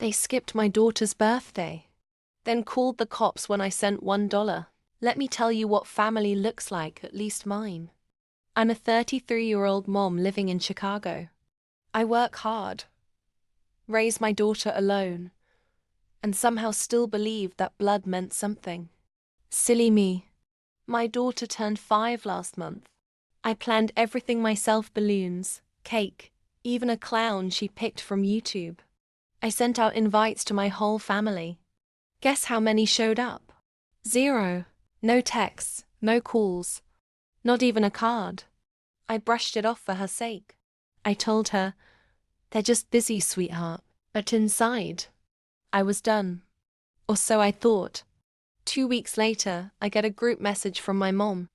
They skipped my daughter's birthday, then called the cops when I sent $1. Let me tell you what family looks like, at least mine. I'm a 33-year-old mom living in Chicago. I work hard, raise my daughter alone, and somehow still believed that blood meant something. Silly me. My daughter turned 5 last month. I planned everything myself: balloons, cake, even a clown she picked from YouTube. I sent out invites to my whole family. Guess how many showed up? 0. No texts, no calls, not even a card. I brushed it off for her sake. I told her, "They're just busy, sweetheart." But inside, I was done. Or so I thought. 2 weeks later, I get a group message from my mom.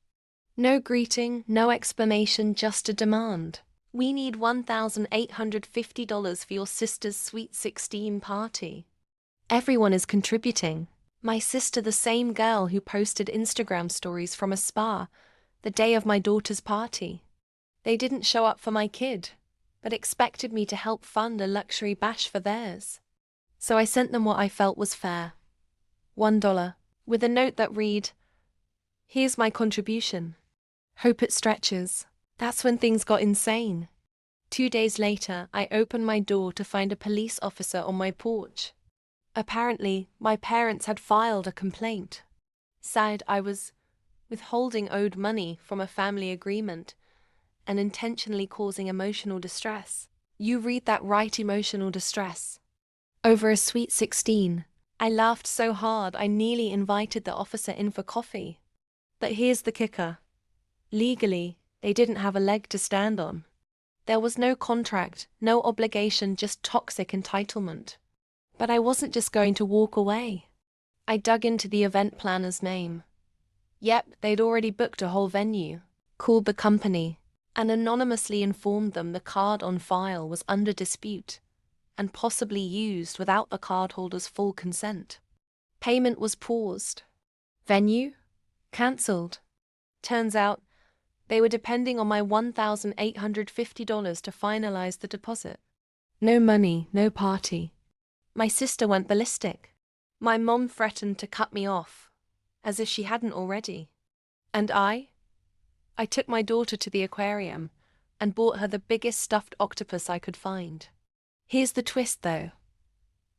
No greeting, no explanation, just a demand. "We need $1,850 for your sister's Sweet 16 party." Everyone is contributing. My sister, the same girl who posted Instagram stories from a spa the day of my daughter's party. They didn't show up for my kid, but expected me to help fund a luxury bash for theirs. So I sent them what I felt was fair. $1, with a note that read, "Here's my contribution. Hope it stretches." That's when things got insane. 2 days later, I opened my door to find a police officer on my porch. Apparently, my parents had filed a complaint. Said I was withholding owed money from a family agreement and intentionally causing emotional distress. You read that right, emotional distress. Over a Sweet 16. I laughed so hard I nearly invited the officer in for coffee. But here's the kicker. Legally, they didn't have a leg to stand on. There was no contract, no obligation, just toxic entitlement. But I wasn't just going to walk away. I dug into the event planner's name. Yep, they'd already booked a whole venue. Called the company and anonymously informed them the card on file was under dispute and possibly used without the cardholder's full consent. Payment was paused. Venue? Cancelled. Turns out, they were depending on my $1,850 to finalize the deposit. No money, no party. My sister went ballistic. My mom threatened to cut me off, as if she hadn't already. And I took my daughter to the aquarium and bought her the biggest stuffed octopus I could find. Here's the twist, though.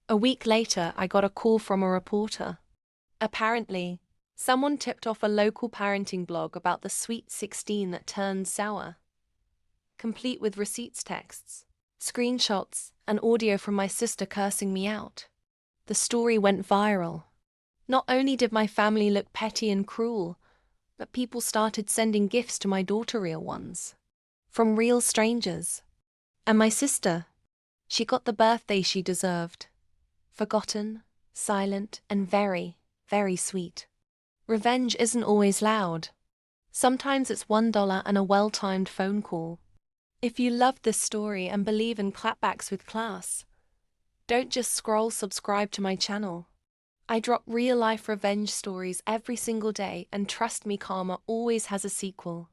A week later, I got a call from a reporter. Apparently, someone tipped off a local parenting blog about the Sweet 16 that turned sour, complete with receipts, texts, screenshots, and audio from my sister cursing me out. The story went viral. Not only did my family look petty and cruel, but people started sending gifts to my daughter, real ones, from real strangers. And my sister, she got the birthday she deserved. Forgotten, silent, and very, very sweet. Revenge isn't always loud. Sometimes it's $1 and a well-timed phone call. If you loved this story and believe in clapbacks with class, don't just subscribe to my channel. I drop real-life revenge stories every single day, and trust me, karma always has a sequel.